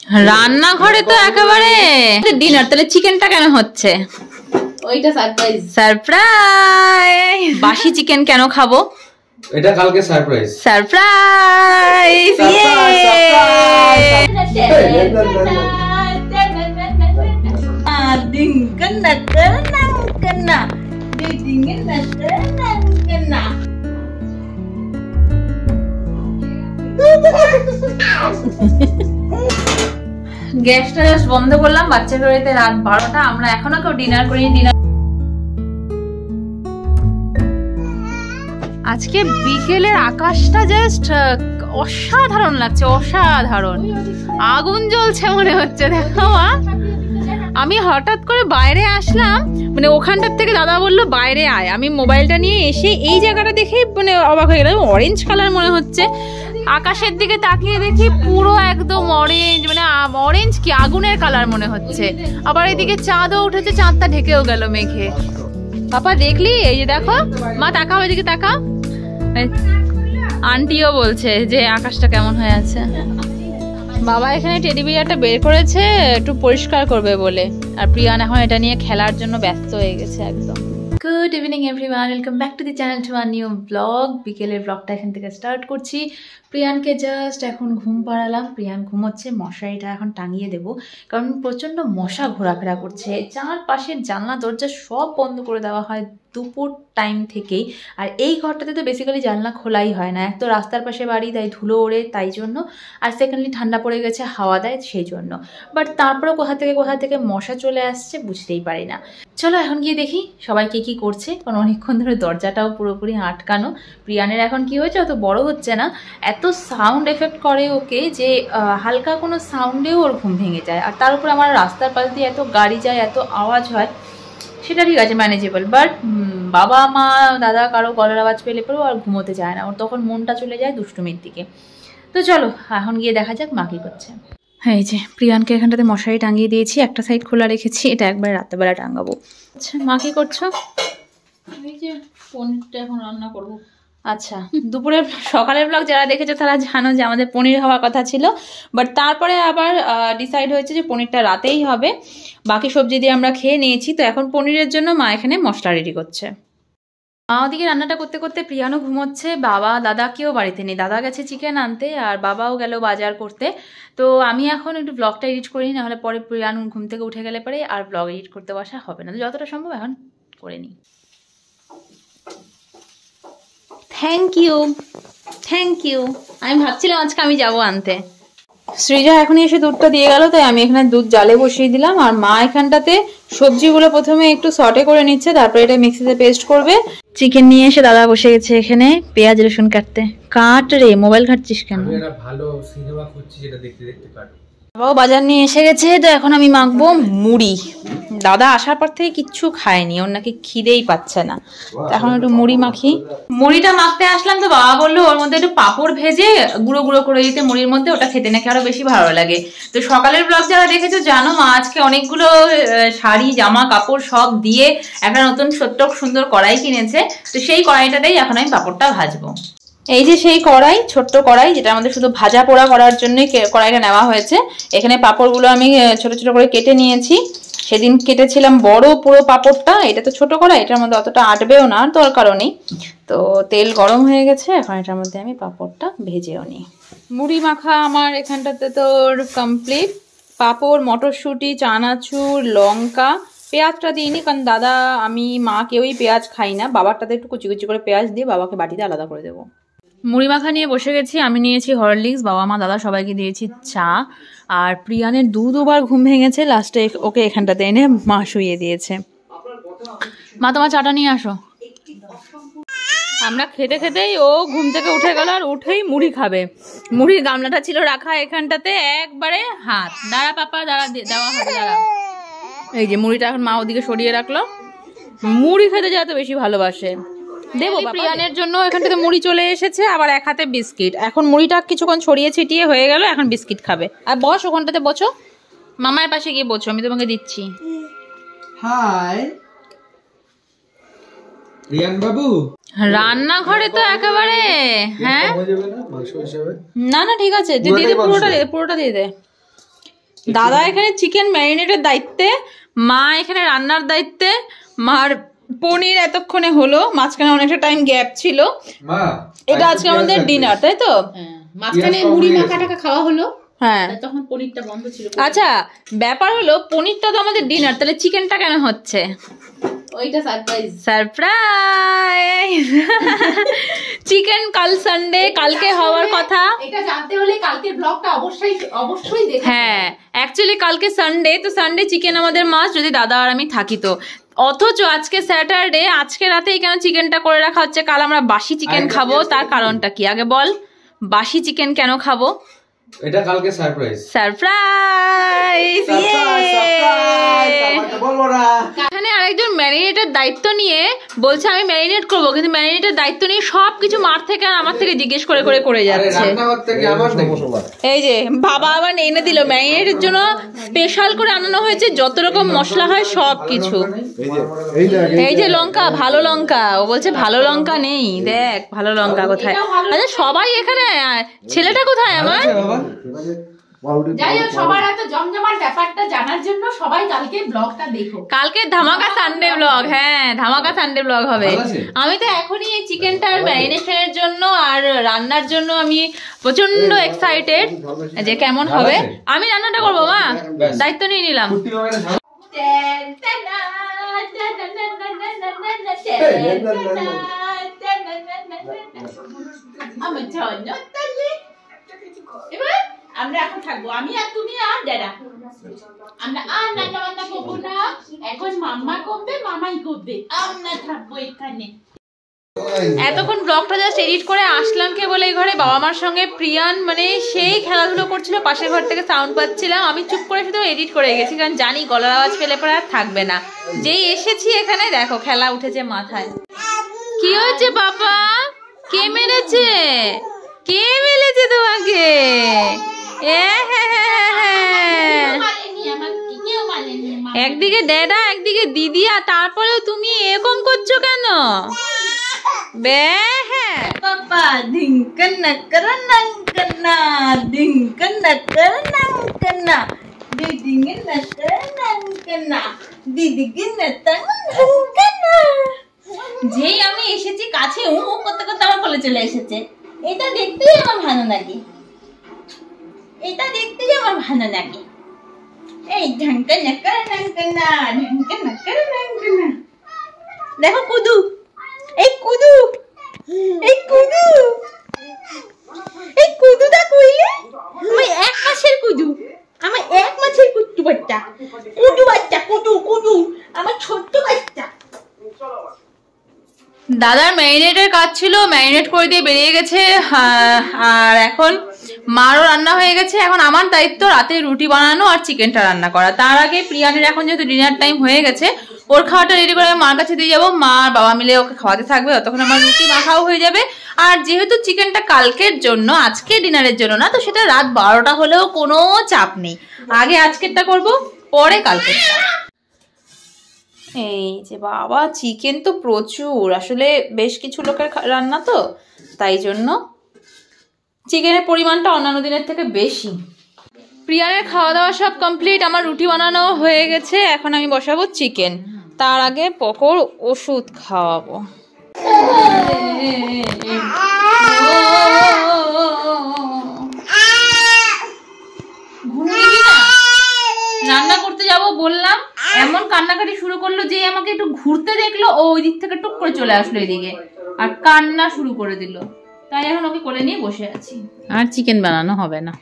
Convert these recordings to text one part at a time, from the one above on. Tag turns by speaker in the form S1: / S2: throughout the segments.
S1: রান্নাঘরে তো একেবারে ডিনার। তাহলে চিকেনটা কেন হচ্ছে?
S2: ওইটা সারপ্রাইজ।
S1: সারপ্রাইজ। বাসি চিকেন কেন খাবো?
S3: এটা কালকে সারপ্রাইজ।
S1: সারপ্রাইজ। গ্যাসটা জাস্ট বন্ধ করলাম। বাচ্চার বাড়িতে রাত 12টা, আমরা এখনো কেউ ডিনার করিনি। ডিনার আজকে বিকেলের আকাশটা জাস্ট অসাধারণ লাগছে, অসাধারণ। আগুন জ্বলছে মনে হচ্ছে। দেখো মা, আমি হঠাৎ করে বাইরে আসলাম, মানে ওখানটার থেকে দাদা বললো বাইরে আয়। আমি মোবাইলটা নিয়ে এসে এই জায়গাটা দেখে মানে অবাক হয়ে গেলাম। অরেঞ্জ কালার মনে হচ্ছে। আকাশের দিকে তাকিয়ে দেখি পুরো একদম অরেঞ্জ, মানে অরেঞ্জ কি আগুনের কালার মনে হচ্ছে। আবার এদিকে চাঁদও উঠেছে, চাঁদটা ঢেকেও গেল মেঘে। পাপা দেখলি? এই যে দেখো মা, তাকাও এদিকে, তাকাও। আন্টিও বলছে যে আকাশটা কেমন হয়ে আছে। বাবা এখানে টেডি বিয়ারটা বের করেছে একটু পরিষ্কার করবে বলে, আর প্রিয়ান এখন এটা নিয়ে খেলার জন্য ব্যস্ত হয়ে গেছে একদম। Good evening everyone, welcome back to the channel to our new vlog. বিকেলের ব্লগটা এখান থেকে স্টার্ট করছি। প্রিয়ানকে জাস্ট এখন ঘুম পাড়ালাম। প্রিয়ান ঘুমোচ্ছে, মশারিটা এখন টাঙিয়ে দেবো, কারণ প্রচণ্ড মশা ঘোরাফেরা করছে। চারপাশের জানলা দরজা সব বন্ধ করে দেওয়া হয় দুপুর টাইম থেকেই। আর এই ঘরটাতে তো বেসিক্যালি জানলা খোলাই হয় না। এক তো রাস্তার পাশে বাড়ি, তাই ধুলো ওড়ে, তাই জন্য। আর সেকেন্ডলি ঠান্ডা পড়ে গেছে, হাওয়া দেয় সেই জন্য। বাট তারপরেও কোথা থেকে মশা চলে আসছে বুঝতেই পারি না। চলো এখন গিয়ে দেখি সবাই কি করছে, কারণ অনেকক্ষণ ধরে দরজাটাও পুরোপুরি আটকানো। প্রিয়ানের এখন কি হয়েছে, অত বড় হচ্ছে না, এত সাউন্ড এফেক্ট করে ওকে যে হালকা কোনো সাউন্ডেও ওর ঘুম ভেঙে যায়। আর তার উপর আমার রাস্তার পাশ দিয়ে এত গাড়ি যায়, এত আওয়াজ হয়, সেটা ঠিক আছে ম্যানেজেবল। বাট বাবা মা দাদা কারো গলার আওয়াজ পেলে পরেও আর ঘুমোতে যায় না, ওর তখন মনটা চলে যায় দুষ্টুমির দিকে। তো চলো এখন গিয়ে দেখা যাক মা কি করছে। হ্যাঁ, এই যে প্রিয়ানকে এখানটাতে মশারি টাঙিয়ে দিয়েছি, একটা সাইড খোলা রেখেছি, এটা একবার রাত্রেবেলা টাঙাবো। আচ্ছা মা কি করছো?
S2: এই যে পনিরটা এখন রান্না করবো।
S1: আচ্ছা, দুপুরের সকালের ব্লগ যারা দেখেছো তারা জানো যে আমাদের পনির হওয়ার কথা ছিল, বাট তারপরে আবার ডিসাইড হয়েছে যে পনিরটা রাতেই হবে। বাকি সবজি দিয়ে আমরা খেয়ে নিয়েছি। তো এখন পনিরের জন্য মা এখানে মশলা রেডি করছে। মা ওদিকে রান্নাটা করতে করতে প্রিয়ানও ঘুমোচ্ছে। বাবা দাদা কেউ বাড়িতে নেই, দাদা গেছে চিকেন আনতে আর বাবাও গেল বাজার করতে। তো আমি এখন একটু ব্লগটা এডিট করি, নাহলে পরে প্রিয়ান ঘুম থেকে উঠে গেলে পরে আর ব্লগ এডিট করতে বসা হবে না। যতটা সম্ভব এখন করে নিই। Thank you. আমি ভাবছিলাম আজকে আমি যাবো আনতে। সৃজা এখনই এসে দুধটা দিয়ে গেল, তাই আমি এখানে দুধ জালে বসিয়ে দিলাম। আর মা এখানটাতে সবজিগুলো প্রথমে একটু সটে করে নিচ্ছে, তারপরে এটা মিক্সিতে পেস্ট করবে। চিকেন নিয়ে এসে দাদা বসে গেছে এখানে পেঁয়াজ রসুন কাটতে। কাট রে, মোবাইল ঘাটছিস কেন?
S3: আমি একটা ভালো সিনেমা খুঁজছি, যেটা দেখতে দেখতে কাট।
S1: বাবাও বাজার নিয়ে এসে গেছে। তো এখন আমি মাখবো মুড়ি। দাদা আসার পর থেকে কিচ্ছু খায়নি, ওর নাকি খিদেই পাচ্ছে না। এখন একটু মুড়ি মাখি। মুড়িটা মাখতে আসলাম তো বাবা বললো ওর মধ্যে একটু পাঁপড় ভেজে গুঁড়ো গুঁড়ো করে দিতে মুড়ির মধ্যে, ওটা খেতে নাকি আরো বেশি ভালো লাগে। তো সকালের ব্লগ যারা দেখেছো জানো মা আজকে অনেকগুলো শাড়ি জামা কাপড় সব দিয়ে একটা নতুন ছোট্ট সুন্দর কড়াই কিনেছে। তো সেই কড়াইটাতেই এখন আমি পাঁপড়টা ভাজবো। এই যে সেই কড়াই, ছোট্ট কড়াই, যেটা আমাদের শুধু ভাজা পোড়া করার জন্যই কড়াইটা নেওয়া হয়েছে। এখানে পাঁপড়গুলো আমি ছোট ছোট করে কেটে নিয়েছি। সেদিন কেটেছিলাম বড় পুরো পাঁপড়টা, এটা তো ছোট কড়াই, এটার মধ্যে অতটা আটবেও না, দরকারও নেই। তো তেল গরম হয়ে গেছে, এখন এটার মধ্যে আমি পাঁপড়টা ভেজেও নিই। মুড়ি মাখা আমার এখানটাতে তোর কমপ্লিট। পাঁপড়, মটরশুঁটি, চানাচুর, লঙ্কা, পেঁয়াজটা দিইনি কারণ দাদা আমি মা কেউই পেঁয়াজ খাই না। বাবারটাতে একটু কুচি কুচি করে পেঁয়াজ দিয়ে বাবাকে বাটিতে আলাদা করে দেবো। মুড়ি মাখা নিয়ে বসে গেছি। আমি নিয়েছি হরলিক্স, বাবা মা দাদা সবাইকে দিয়েছি চা। আর প্রিয়ানের দুবার ঘুম ভেঙেছে, লাস্টে ওকে এখানটাতে এনে মা শুইয়ে দিয়েছে। মা তোমার চাটা নিয়ে আসো। আমরা খেতে খেতেই ও ঘুম থেকে উঠে গেল, আর উঠেই মুড়ি খাবে। মুড়ির গামলাটা ছিল রাখা এখানটাতে, একবারে হাত দাঁড়া পাপা দাঁড়া, দেওয়া হবে দাঁড়া। এই যে মুড়িটা এখন মা ওদিকে সরিয়ে রাখলো। মুড়ি খেতে যা তো বেশি ভালোবাসে। দেবো প্রিয়ানের জন্য এখানটাতে মুড়ি চলে এসেছে, আবার এক হাতে বিস্কিট। এখন মুড়িটা কিছুক্ষণ ছড়িয়ে ছিটিয়ে হয়ে গেল, এখন বিস্কিট খাবে। আর বস ওখানটাতে বসো, মামার পাশে গিয়ে বসো, আমি তোমাকে দিচ্ছি।
S3: হাই রিয়ান বাবু,
S1: রান্নাঘরে তো একেবারে হ্যাঁ
S3: মাংস হিসেবে
S1: না ঠিক আছে, পুরোটা দিয়ে দে। দাদা এখানে চিকেন ম্যারিনেটের দায়িত্বে, মা এখানে রান্নার দায়িত্বে। মার পনির এতক্ষণে হলো, মাঝখানে অনেকটা টাইম গ্যাপ ছিল।
S3: মা
S1: এটা আজকে আমাদের ডিনার, তাই তো?
S2: মাঝখানে মুড়ি মাখা টাকা খাওয়া হলো,
S1: হ্যাঁ
S2: তখন পনিরটা বন্ধ ছিল।
S1: আচ্ছা ব্যাপার হলো পনিরটা তো আমাদের ডিনার, তাহলে চিকেনটা কেন হচ্ছে?
S2: ওইটা সারপ্রাইজ।
S1: সারপ্রাইজ। চিকেন কাল সানডে, কালকে হওয়ার কথা।
S2: এটা জানতে হলে কালকের ব্লগটা অবশ্যই দেখো।
S1: হ্যাঁ অ্যাকচুয়ালি কালকে সানডে, তো সানডে চিকেন আমাদের মাস্ট, যদি দাদা আর আমি থাকি তো। অথচ আজকে স্যাটারডে, আজকে রাতেই কেন চিকেনটা করে রাখা হচ্ছে? কাল আমরা বাসি চিকেন খাবো, তার কারণটা কি আগে বল? বাসি চিকেন কেন খাবো?
S3: এটা কালকে সারপ্রাইজ।
S1: সারপ্রাইজ। এখানে আরেকজন ম্যারিনেটের দায়িত্ব নিয়ে বলছে আমি ম্যারিনেট করবো, কিন্তু ম্যারিনেটের দায়িত্ব নিয়ে সবকিছু মার থেকে আর আমার থেকে জিজ্ঞেস করে করে করে যাচ্ছে। এই যে বাবা আবার এনে দিল ম্যারিনেটের জন্য স্পেশাল করে আনানো হয়েছে, যত রকম মশলা হয় সব কিছু। এই যে লঙ্কা, ভালো লঙ্কা, ও বলছে ভালো লঙ্কা নেই, দেখ ভালো লঙ্কা কোথায়। আচ্ছা সবাই এখানে, ছেলেটা কোথায় আমার?
S2: যাই হোক, সবার এত জমজমাট ব্যাপারটা জানার জন্য সবাই কালকে ব্লগটা দেখো।
S1: কালকে ধামাকা সানডে ব্লগ, হ্যাঁ ধামাকা সানডে ব্লগ হবে। আমি তো এখনই এই চিকেনটার ম্যারিনেশনের জন্য আর রান্নার জন্য আমি প্রচন্ড এক্সাইটেড যে কেমন হবে। আমি রান্নাটা করবো, মা দায়িত্ব নিয়ে নিলাম।
S2: এবার আমরা এখন থাকবো, আমি আর তুমি আর দাদা। আমরা আর রান্না বান্না করবো না, এখন মাম্মা করবে, মামাই করবে, আমরা থাকবো এখানে।
S1: এতক্ষণ ব্লগটা জাস্ট এডিট করে আসলাম কে বলে এই ঘরে, বাবা মার সঙ্গে প্রিয়ান মানে সেই খেলাধুলো করছিল, পাশের ঘর থেকে সাউন্ড পাচ্ছিলাম। আমি চুপ করে শুধু এডিট করে গেছি, কারণ জানি গলার আওয়াজ পেলে পরে আর থাকবে না। যেই এসেছি এখানে দেখো খেলা উঠেছে মাথায়। কি হয়েছে বাবা? কে মেরেছে? কে মেরেছে তোমাকে? একদিকে ড্যাডা, একদিকে দিদি, আর তারপরেও তুমি এরকম করছো কেন? বাবা ধিঙ্কন করনা করনা, ধিঙ্কন করনা করনা, দিদিকে করনা করনা, দিদিকে করনা। যেই আমি এসেছি কাছে ও করতে করতে আমার কোলে চলে এসেছে। এটা দেখতেই আমার ভালো লাগে, এটা দেখতেই আমার ভালো লাগে। এই ঢঙ্কন করনা করনা, ঢঙ্কন করনা করনা। দেখো কুদু, এই কুদু, এই কুদু, এই কুদুটা কই রে? আমার 1 মাসের কুদু, আমার 1 মাসের কুট্টু বাচ্চা, কুদু বাচ্চা, কুদু কুদু, আমার ছোট্ট বাচ্চা। দাদার ম্যারিনেটের কাজ ছিল, ম্যারিনেট করে দিয়ে বেরিয়ে গেছে। আর এখন মারও রান্না হয়ে গেছে। এখন আমার দায়িত্ব রাতে রুটি বানানো আর চিকেনটা রান্না করা। তার আগে প্রিয়ানের এখন যেহেতু ডিনার টাইম হয়ে গেছে, ওর খাওয়াটা রেডি করে আমি মার কাছে দিয়ে যাবো। মা আর বাবা মিলে ওকে খাওয়াতে থাকবে, ততক্ষণ আমার রুটি মাখাও হয়ে যাবে। আর যেহেতু চিকেনটা কালকের জন্য, আজকে ডিনারের জন্য না, তো সেটা রাত 12টা হলেও কোনো চাপ নেই। আগে আজকেরটা করব, পরে কালকেরটা। এই যে বাবা চিকেন তো প্রচুর, আসলে বেশ কিছু লোকের রান্না তো, তাই জন্য চিকেনের পরিমাণটা অন্যান্য দিনের থেকে বেশি। প্রিয়ানের খাওয়া দাওয়া সব কমপ্লিট, আমার রুটি বানানো হয়ে গেছে। এখন আমি বসাবো চিকেন, তার আগে পকর ওষুধ খাওয়াবো। রান্না করতে যাব বললাম, এমন কান্নাকাটি শুরু করলো যে আমাকে একটু ঘুরতে দেখলো, ও ওই দিক থেকে টুক করে চলে আসলো এদিকে আর কান্না শুরু করে দিল। তাই এখন ওকে কোলে নিয়ে বসে আছি, আর চিকেন বানানো হবে না।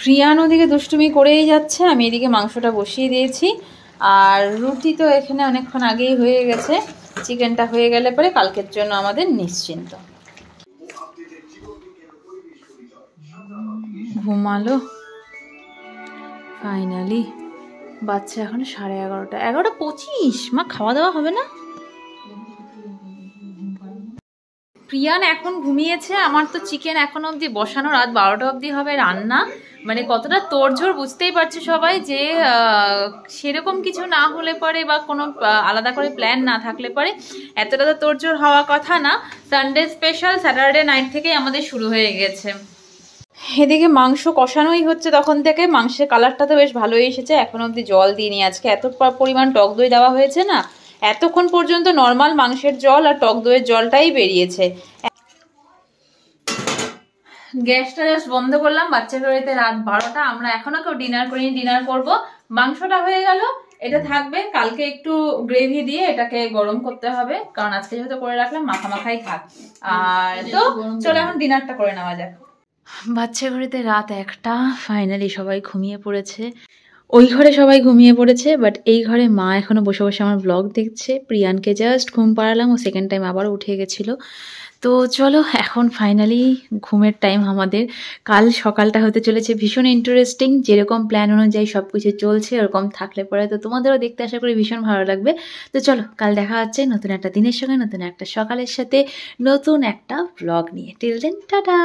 S1: প্রিয়ান ওদিকে দুষ্টুমি করেই যাচ্ছে, আমি এদিকে মাংসটা বসিয়ে দিয়েছি। আর রুটি তো এখানে অনেকক্ষণ আগেই হয়ে গেছে। চিকেনটা হয়ে গেলে পরে কালকের জন্য আমাদের নিশ্চিন্ত। ঘুমালো ফাইনালি। বাচ্চা এখন 11:30, 11:25। মা খাওয়া দাওয়া হবে না? প্রিয়ান এখন ঘুমিয়েছে। আমার তো চিকেন এখন অবধি বসানো, রাত 12টা অবধি হবে রান্না। মানে কতটা তোড়জোড় বুঝতেই পারছে সবাই, যে সেরকম কিছু না হলে পরে বা কোনো আলাদা করে প্ল্যান না থাকলে পরে এতটা তো তোড়জোড় হওয়ার কথা না। সানডে স্পেশাল স্যাটারডে নাইট থেকেই আমাদের শুরু হয়ে গেছে। এদিকে মাংস কষানোই হচ্ছে তখন থেকে। মাংসের কালারটা তো বেশ ভালোই এসেছে। এখন অবধি জল দিইনি। আজকে এত পরিমাণ টক দই দেওয়া হয়েছে না, এতক্ষণ পর্যন্ত নর্মাল মাংসের জল আর টক দইয়ের জলটাই বেরিয়েছে। গ্যাসটা জাস্ট বন্ধ করলাম। বাচ্চার বাড়িতে রাত 12টা, আমরা এখনো কেউ ডিনার করিনি, ডিনার করব। মাংসটা হয়ে গেল, এটা থাকবে। কালকে একটু গ্রেভি দিয়ে এটাকে গরম করতে হবে, কারণ আজকে যেহেতু করে রাখলাম মাখা মাখাই থাক। আর তো চলো এখন ডিনারটা করে নেওয়া যাক। বাচ্চা ঘরেতে রাত 1টা, ফাইনালি সবাই ঘুমিয়ে পড়েছে। ওই ঘরে সবাই ঘুমিয়ে পড়েছে, বাট এই ঘরে মা এখনো বসে বসে আমার ব্লগ দেখছে। প্রিয়ানকে জাস্ট ঘুম পাড়ালাম, ও সেকেন্ড টাইম আবারও উঠে গেছিলো। তো চলো এখন ফাইনালি ঘুমের টাইম আমাদের। কাল সকালটা হতে চলেছে ভীষণ ইন্টারেস্টিং। যেরকম প্ল্যান অনুযায়ী সব কিছু চলছে ওরকম থাকলে পরে তো তোমাদেরও দেখতে আশা করি ভীষণ ভালো লাগবে। তো চলো কাল দেখা হচ্ছে নতুন একটা দিনের সঙ্গে, নতুন একটা সকালের সাথে, নতুন একটা ব্লগ নিয়ে। Till then tata.